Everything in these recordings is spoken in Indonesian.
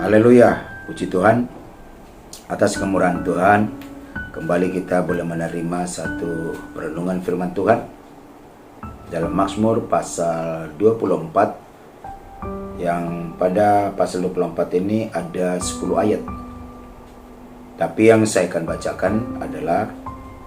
Haleluya, puji Tuhan atas kemurahan Tuhan. Kembali kita boleh menerima satu perenungan firman Tuhan dalam Mazmur pasal 24, yang pada pasal 24 ini ada 10 ayat. Tapi yang saya akan bacakan adalah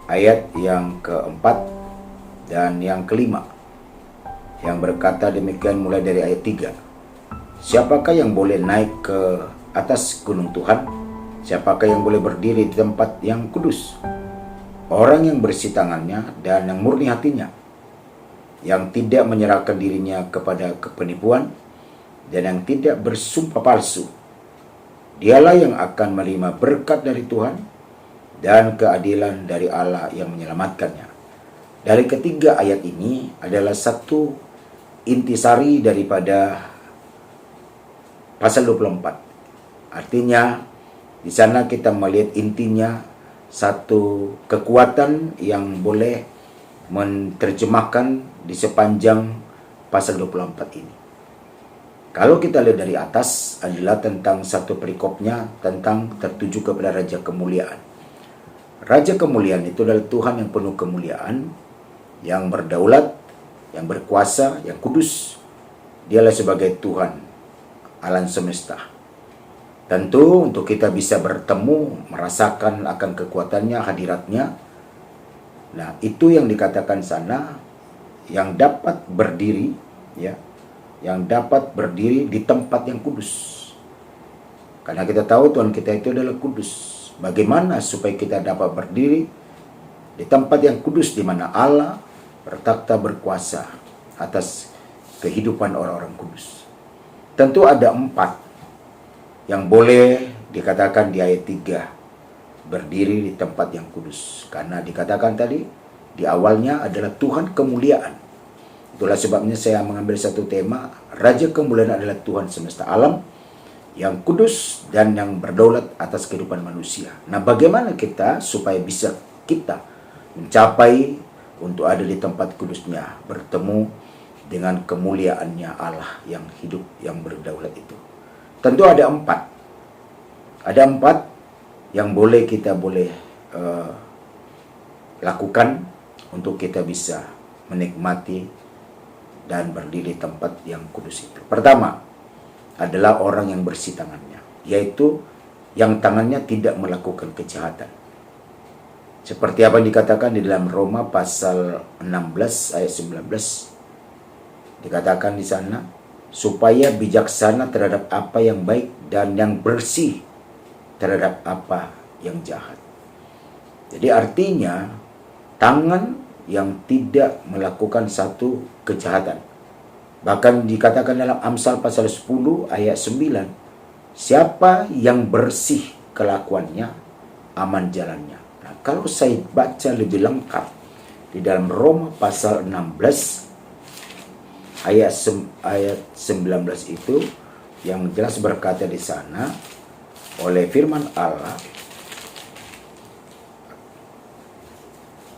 ayat yang keempat dan yang kelima, yang berkata demikian mulai dari ayat 3. Siapakah yang boleh naik ke atas gunung Tuhan? Siapakah yang boleh berdiri di tempat yang kudus? Orang yang bersih tangannya dan yang murni hatinya, yang tidak menyerahkan dirinya kepada kepenipuan dan yang tidak bersumpah palsu. Dialah yang akan menerima berkat dari Tuhan dan keadilan dari Allah yang menyelamatkannya. Dari ketiga ayat ini adalah satu intisari daripada pasal 24. Artinya di sana kita melihat intinya satu kekuatan yang boleh menerjemahkan di sepanjang pasal 24 ini. Kalau kita lihat dari atas adalah tentang satu perikopnya tentang tertuju kepada Raja Kemuliaan. Raja Kemuliaan itu adalah Tuhan yang penuh kemuliaan, yang berdaulat, yang berkuasa, yang kudus. Dialah sebagai Tuhan alam semesta. Tentu untuk kita bisa bertemu, merasakan akan kekuatannya, hadiratnya. Nah, itu yang dikatakan sana, yang dapat berdiri, ya, yang dapat berdiri di tempat yang kudus. Karena kita tahu Tuhan kita itu adalah kudus. Bagaimana supaya kita dapat berdiri di tempat yang kudus, di mana Allah bertakhta berkuasa atas kehidupan orang-orang kudus? Tentu ada 4 yang boleh dikatakan di ayat 3, berdiri di tempat yang kudus. Karena dikatakan tadi di awalnya adalah Tuhan kemuliaan. Itulah sebabnya saya mengambil satu tema, Raja Kemuliaan adalah Tuhan semesta alam yang kudus dan yang berdaulat atas kehidupan manusia. Nah, bagaimana kita supaya bisa kita mencapai untuk ada di tempat kudusnya, bertemu dengan kemuliaannya Allah yang hidup, yang berdaulat itu? Tentu ada 4. Ada 4 yang kita boleh lakukan untuk kita bisa menikmati dan berdiri di tempat yang kudus itu. Pertama adalah orang yang bersih tangannya, yaitu yang tangannya tidak melakukan kejahatan. Seperti apa yang dikatakan di dalam Roma pasal 16 ayat 19. Dikatakan di sana, supaya bijaksana terhadap apa yang baik dan yang bersih terhadap apa yang jahat. Jadi artinya tangan yang tidak melakukan satu kejahatan. Bahkan dikatakan dalam Amsal pasal 10 ayat 9, siapa yang bersih kelakuannya, aman jalannya. Nah, kalau saya baca lebih lengkap di dalam Roma pasal 16 ayat 19 itu, yang jelas berkata di sana oleh firman Allah,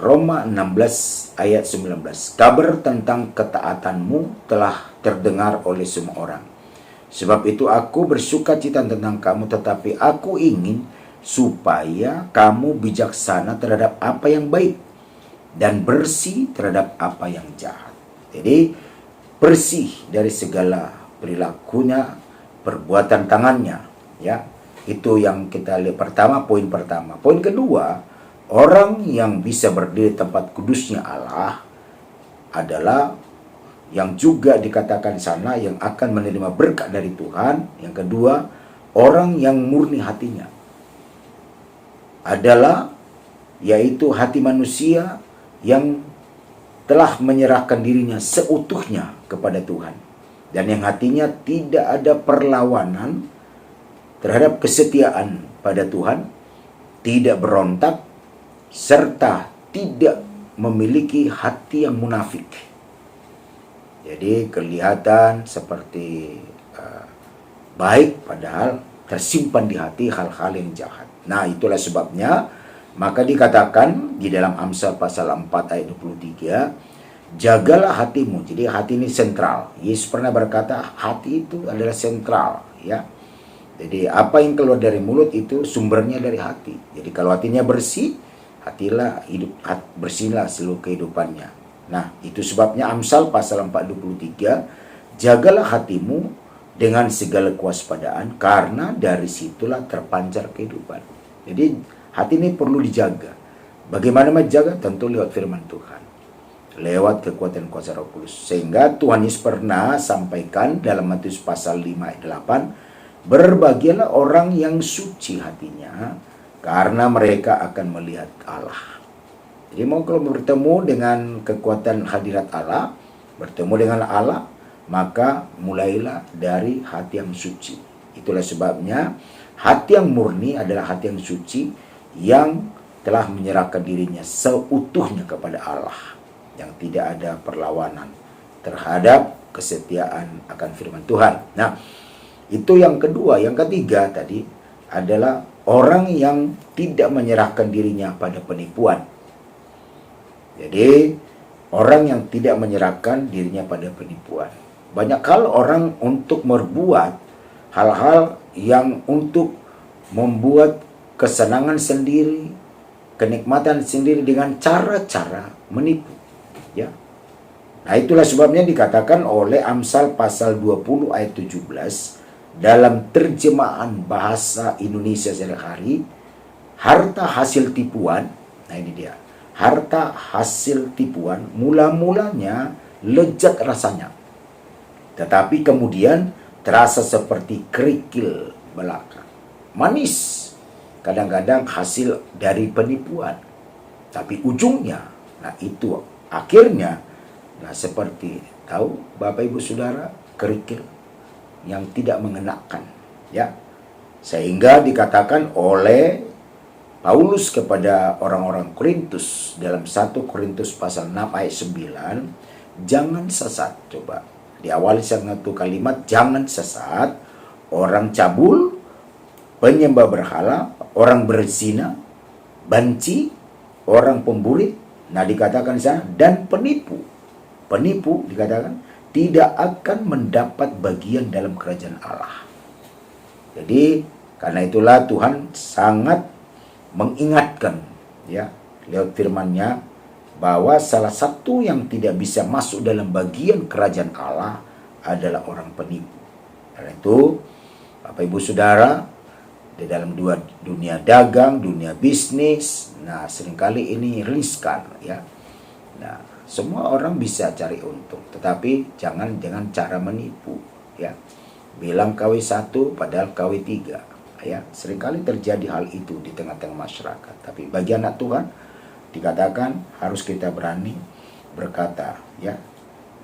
Roma 16 ayat 19, kabar tentang ketaatanmu telah terdengar oleh semua orang. Sebab itu aku bersukacita tentang kamu, tetapi aku ingin supaya kamu bijaksana terhadap apa yang baik dan bersih terhadap apa yang jahat. Jadi bersih dari segala perilakunya, perbuatan tangannya, ya. Itu yang kita lihat pertama, poin pertama. Poin kedua, orang yang bisa berdiri di tempat kudusnya Allah adalah yang juga dikatakan sana yang akan menerima berkat dari Tuhan. Yang kedua, orang yang murni hatinya adalah yaitu hati manusia yang telah menyerahkan dirinya seutuhnya kepada Tuhan, dan yang hatinya tidak ada perlawanan terhadap kesetiaan pada Tuhan, tidak berontak, serta tidak memiliki hati yang munafik. Jadi kelihatan seperti baik, padahal tersimpan di hati hal-hal yang jahat. Nah, itulah sebabnya maka dikatakan di dalam Amsal pasal 4 ayat 23, jagalah hatimu. Jadi hati ini sentral. Yesus pernah berkata hati itu adalah sentral, ya. Jadi apa yang keluar dari mulut itu sumbernya dari hati. Jadi kalau hatinya bersih, bersihlah seluruh kehidupannya. Nah, itu sebabnya Amsal pasal 4:23, jagalah hatimu dengan segala kewaspadaan, karena dari situlah terpancar kehidupan. Jadi hati ini perlu dijaga. Bagaimana menjaga? Tentu lewat firman Tuhan, lewat kekuatan kuasa Roh Kudus. Sehingga Tuhan Yesus pernah sampaikan dalam Matius pasal 5 ayat 8, berbahagialah orang yang suci hatinya, karena mereka akan melihat Allah. Jadi mau kalau bertemu dengan kekuatan hadirat Allah, bertemu dengan Allah, maka mulailah dari hati yang suci. Itulah sebabnya hati yang murni adalah hati yang suci, yang telah menyerahkan dirinya seutuhnya kepada Allah, yang tidak ada perlawanan terhadap kesetiaan akan firman Tuhan. Nah, itu yang kedua. Yang ketiga tadi adalah orang yang tidak menyerahkan dirinya pada penipuan. Jadi orang yang tidak menyerahkan dirinya pada penipuan. Banyak hal orang untuk berbuat hal-hal yang untuk membuat kesenangan sendiri, kenikmatan sendiri dengan cara-cara menipu, ya. Nah, itulah sebabnya dikatakan oleh Amsal pasal 20 ayat 17 dalam terjemahan bahasa Indonesia sehari-hari, harta hasil tipuan. Nah, ini dia. Harta hasil tipuan mula-mulanya lezat rasanya, tetapi kemudian terasa seperti kerikil belaka. Manis kadang-kadang hasil dari penipuan, tapi ujungnya, nah itu akhirnya, nah seperti tahu Bapak Ibu Saudara, kerikil yang tidak mengenakan, ya. Sehingga dikatakan oleh Paulus kepada orang-orang Korintus dalam 1 Korintus pasal 6 ayat 9, jangan sesat. Coba diawali satu kalimat, jangan sesat, orang cabul, penyembah berhala, orang berzina, banci, orang pemburi, nah dikatakan sana, dan penipu. Penipu dikatakan tidak akan mendapat bagian dalam kerajaan Allah. Jadi karena itulah Tuhan sangat mengingatkan, ya, lewat firman-Nya, bahwa salah satu yang tidak bisa masuk dalam bagian kerajaan Allah adalah orang penipu. Karena itu Bapak Ibu Saudara, di dalam dunia dagang, dunia bisnis, nah seringkali ini riskan, ya. Nah, semua orang bisa cari untung, tetapi jangan dengan cara menipu, ya. Bilang KW1 padahal KW3, ya. Seringkali terjadi hal itu di tengah-tengah masyarakat. Tapi bagi anak Tuhan dikatakan harus kita berani berkata, ya.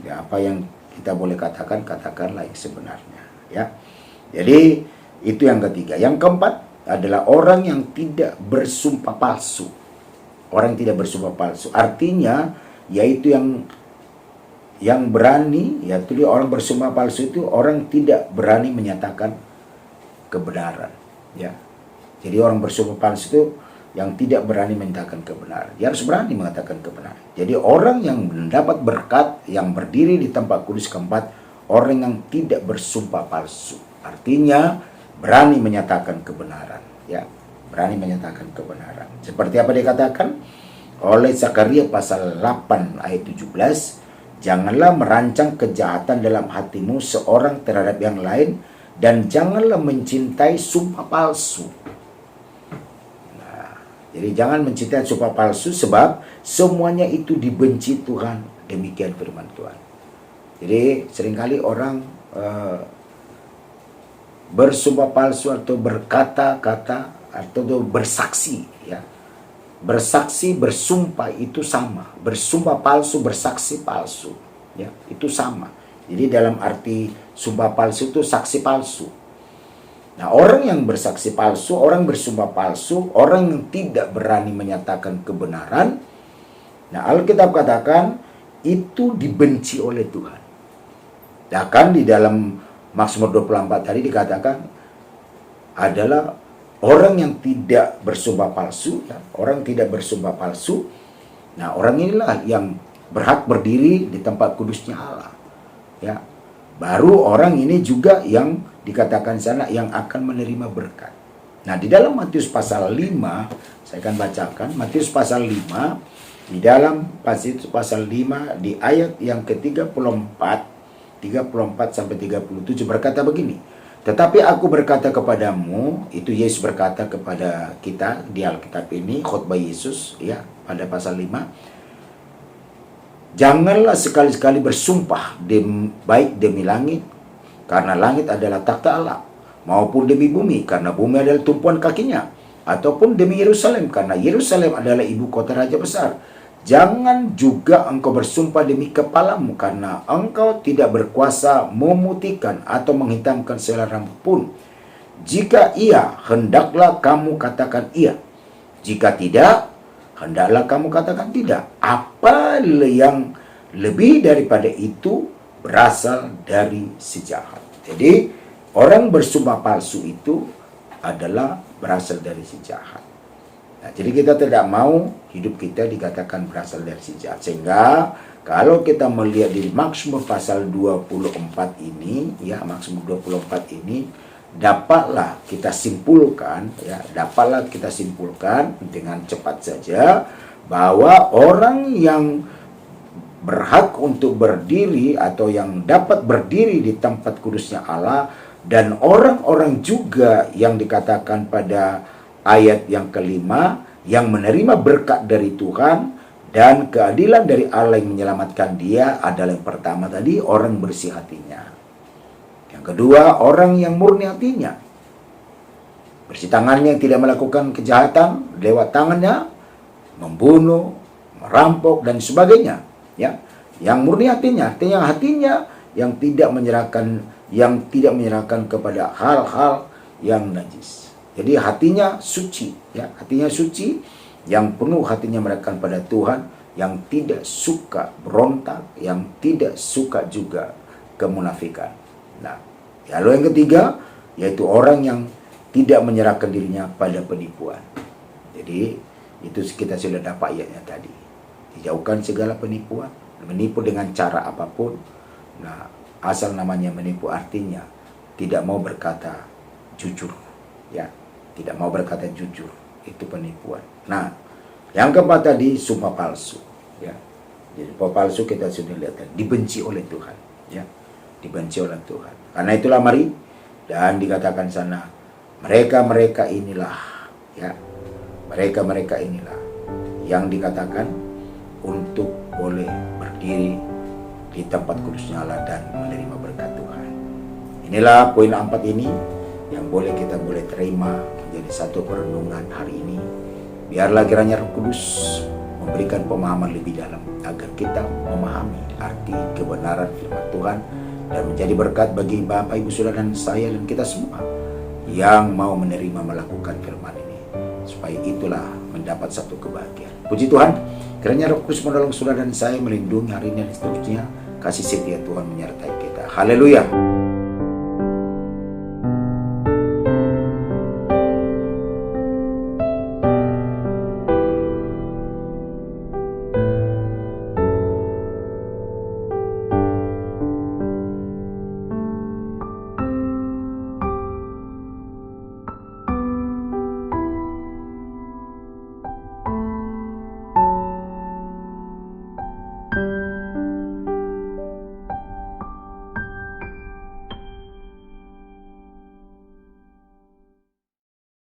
Ya, apa yang kita boleh katakan, katakanlah yang sebenarnya, ya. Jadi itu yang ketiga. Yang keempat adalah orang yang tidak bersumpah palsu. Orang yang tidak bersumpah palsu artinya yaitu yang berani, yaitu orang bersumpah palsu itu orang tidak berani menyatakan kebenaran, ya. Jadi orang bersumpah palsu itu yang tidak berani menyatakan kebenaran. Dia harus berani mengatakan kebenaran. Jadi orang yang mendapat berkat, yang berdiri di tempat kudus keempat, orang yang tidak bersumpah palsu, artinya berani menyatakan kebenaran, ya. Berani menyatakan kebenaran. Seperti apa dikatakan oleh Zakaria pasal 8 ayat 17, janganlah merancang kejahatan dalam hatimu seorang terhadap yang lain, dan janganlah mencintai sumpah palsu. Nah, jadi jangan mencintai sumpah palsu, sebab semuanya itu dibenci Tuhan. Demikian firman Tuhan. Jadi seringkali orang bersumpah palsu atau berkata-kata atau bersaksi, ya. Bersaksi, bersumpah itu sama. Bersumpah palsu, bersaksi palsu, ya, itu sama. Jadi dalam arti sumpah palsu itu saksi palsu. Nah, orang yang bersaksi palsu, orang bersumpah palsu, orang yang tidak berani menyatakan kebenaran, nah Alkitab katakan itu dibenci oleh Tuhan. Bahkan di dalam Mazmur 24 tadi dikatakan adalah orang yang tidak bersumpah palsu, ya, orang tidak bersumpah palsu. Nah, orang inilah yang berhak berdiri di tempat kudusnya Allah, ya. baru orang ini juga yang dikatakan sana yang akan menerima berkat. Nah, di dalam Matius pasal 5, saya akan bacakan Matius pasal 5, di dalam pasal 5 di ayat yang ke-34 sampai 37 berkata begini. Tetapi aku berkata kepadamu, itu Yesus berkata kepada kita di Alkitab ini, khotbah Yesus ya pada pasal 5. Janganlah sekali-sekali bersumpah baik demi langit, karena langit adalah takhta Allah, maupun demi bumi, karena bumi adalah tumpuan kakinya, ataupun demi Yerusalem, karena Yerusalem adalah ibu kota Raja besar. Jangan juga engkau bersumpah demi kepalamu, karena engkau tidak berkuasa memutihkan atau menghitamkan selai rambut pun. Jika iya, hendaklah kamu katakan iya. Jika tidak, hendaklah kamu katakan tidak. Apa yang lebih daripada itu berasal dari si jahat. Jadi, orang bersumpah palsu itu adalah berasal dari si jahat. Nah, jadi kita tidak mau hidup kita dikatakan berasal dari si jahat. Sehingga kalau kita melihat di Mazmur pasal 24 ini, ya Mazmur 24 ini, dapatlah kita simpulkan dengan cepat saja bahwa orang yang berhak untuk berdiri atau yang dapat berdiri di tempat kudusnya Allah, dan orang-orang juga yang dikatakan pada ayat yang kelima, yang menerima berkat dari Tuhan dan keadilan dari Allah yang menyelamatkan dia adalah yang pertama tadi, orang bersih hatinya. Yang kedua, orang yang murni hatinya. Bersih tangannya, yang tidak melakukan kejahatan lewat tangannya, membunuh, merampok, dan sebagainya. Ya, yang murni hatinya, artinya hatinya yang tidak menyerahkan kepada hal-hal yang najis. Jadi hatinya suci, ya, hatinya suci, yang penuh hatinya menyerahkan pada Tuhan, yang tidak suka berontak, yang tidak suka juga kemunafikan. Nah, lalu yang ketiga, yaitu orang yang tidak menyerahkan dirinya pada penipuan. Jadi itu kita sudah dapat ayatnya tadi. Dijauhkan segala penipuan, menipu dengan cara apapun. Nah, asal namanya menipu artinya tidak mau berkata jujur, ya. Tidak mau berkata jujur, itu penipuan. Nah, yang keempat tadi sumpah palsu, ya. Jadi sumpah palsu kita sudah lihat dibenci oleh Tuhan, ya. Dibenci oleh Tuhan. Karena itulah mari, dan dikatakan sana, mereka inilah, ya. Mereka inilah yang dikatakan untuk boleh berdiri di tempat kudusnya Allah dan menerima berkat Tuhan. Inilah poin 4 ini yang kita boleh terima menjadi satu perenungan hari ini. Biarlah kiranya Roh Kudus memberikan pemahaman lebih dalam agar kita memahami arti kebenaran firman Tuhan dan menjadi berkat bagi Bapak, Ibu, Saudara, dan saya dan kita semua yang mau menerima melakukan firman ini, supaya itulah mendapat satu kebahagiaan. Puji Tuhan, kiranya Roh Kudus menolong saudara dan saya melindungi hari ini dan seterusnya. Kasih setia Tuhan menyertai kita. Haleluya.